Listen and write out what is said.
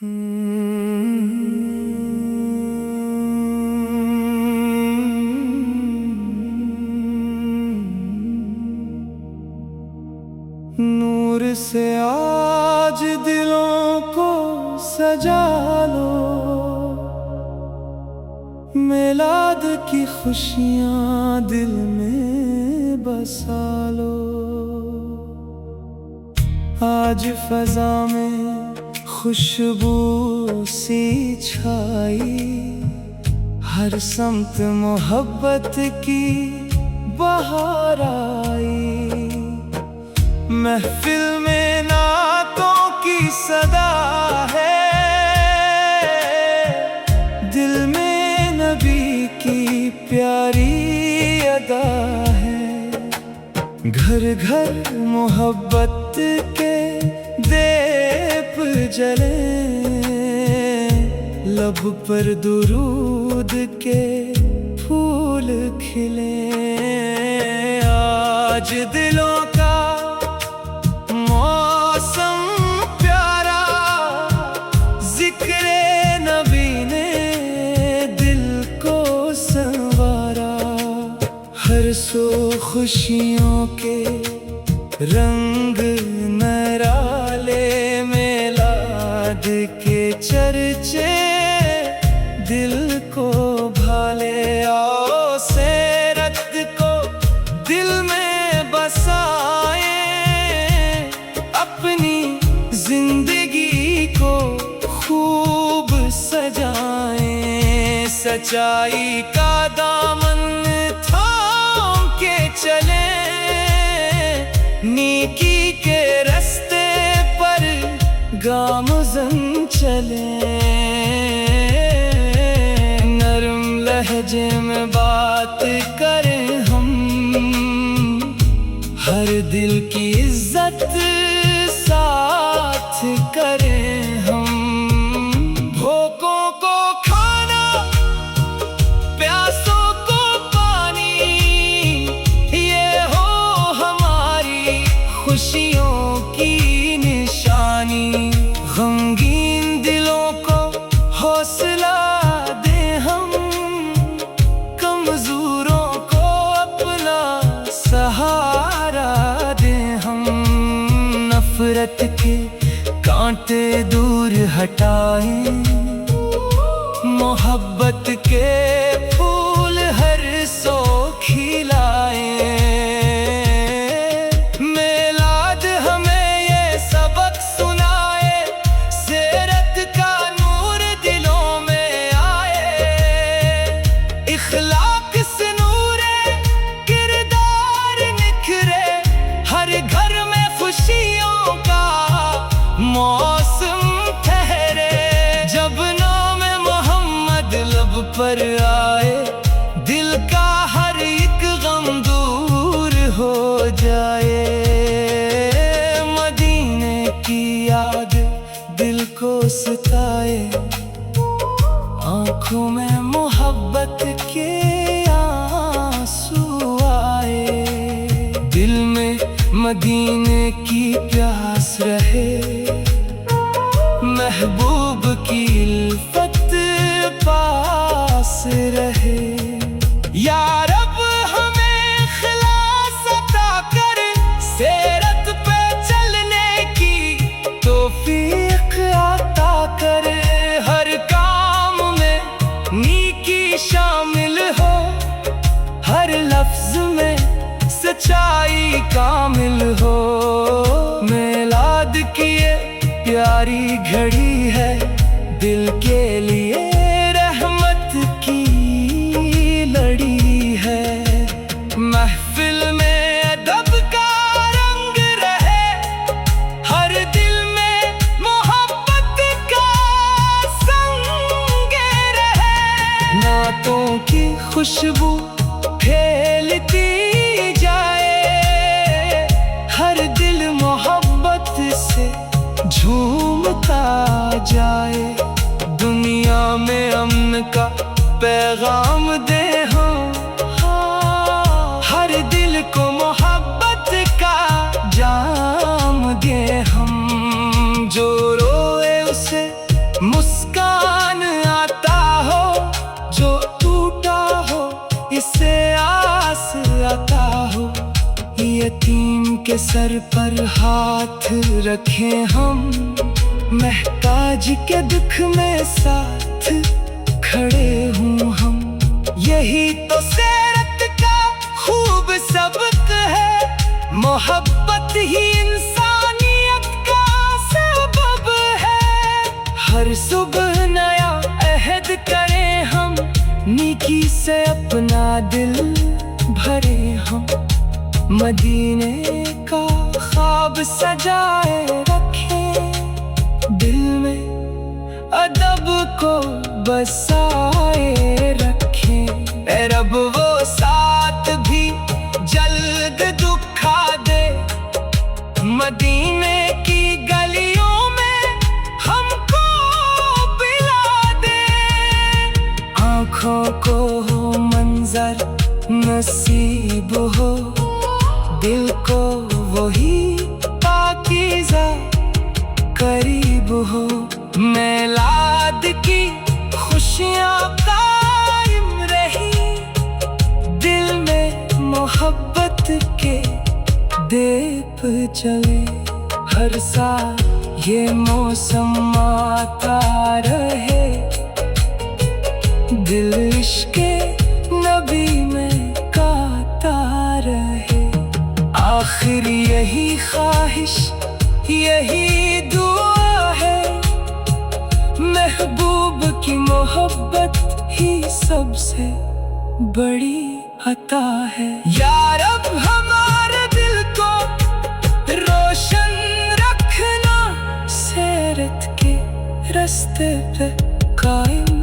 नूर से आज दिलों को सजा लो, मिलाद की खुशियां दिल में बसा लो। आज फजा में खुशबू सी छाई, हर समत मोहब्बत की बहार आई। महफिल में नातों की सदा है, दिल में नबी की प्यारी अदा है। घर घर मोहब्बत के दीप जले, लब पर दुरूद के फूल खिले। आज दिलों का मौसम प्यारा, जिक्रे नबी ने दिल को संवारा। हर सो खुशियों के रंग नराले, मिलाद के चर्चे दिल को भाले। आओ सीरत को दिल में बसाए, अपनी जिंदगी को खूब सजाएं। सच्चाई का दामन थाम के चले, नेकी के रास्ते पर गामज़न चले। नरम लहजे में बात करें हम, हर दिल की इज्जत साथ करें हम। भूखों को खाना, प्यासों को पानी, ये हो हमारी खुशियों की निशानी। गमगीन दिलों को हौसला दें हम, कमजोरों को अपना सहारा दें हम। नफरत के कांटे दूर हटाएं, मोहब्बत के फूल हर सो खिलाएं। मिलाद हमें ये सबक सुनाए, सीरत का नूर दिलों में आए। इखलाक से नूरे किरदार निखरे, हर घर में खुशियों का मौसम ठहरे। जब नाम मोहम्मद लब पर आए, दिल का हर एक गम दूर हो जाए। मदीने की याद दिल को सताए, आंखों में मोहब्बत के आंसू आए। दिल में मदीने की प्यास रहे, महबूब की इल्फत पास रहे। या रब हमें इखलास अता कर, सीरत पे चलने की तौफीक अता कर। हर काम में नेकी शामिल हो, हर लफ्ज में सच्चाई कामिल हो। मिलाद की ये प्यारी घड़ी है, दिल के लिए रहमत की लड़ी है। महफिल में अदब का रंग रहे, हर दिल में मोहब्बत का संग रहे। नातों की खुशबू फैलती जाए, हर दिल मोहब्बत से झूमता जाए। दुनिया में अमन का पैगाम दे हम, हर दिल को मोहब्बत का जाम दे हम। जो रोए उसे के सर पर हाथ रखें हम, महताज के दुख में साथ खड़े हूँ हम। यही तो सीरत का खूब सबक है, मोहब्बत ही इंसानियत का सबब है। हर सुबह नया अहद करें हम, नेकी से अपना दिल भरे हम। मदीने का ख्वाब सजाए रखें, दिल में अदब को बसाए रखें। ए रब वो साथ भी जल्द दुखा दे, मदीने की गलियों में हमको पिला दे। आँखों को हो मंजर नसीब हो, दिल को वही पाकीज़ा करीब हो। मिलाद की खुशियाँ कायम रही, दिल में मोहब्बत के दीप जले। हर साल ये मौसम आता रहे, दिल इश्क़े नबी में गाता रहे। आखिर यही ख्वाहिश यही दुआ है, महबूब की मोहब्बत ही सबसे बड़ी अता है। या रब हमारे दिल को रोशन रखना, सीरत के रास्ते पे कायम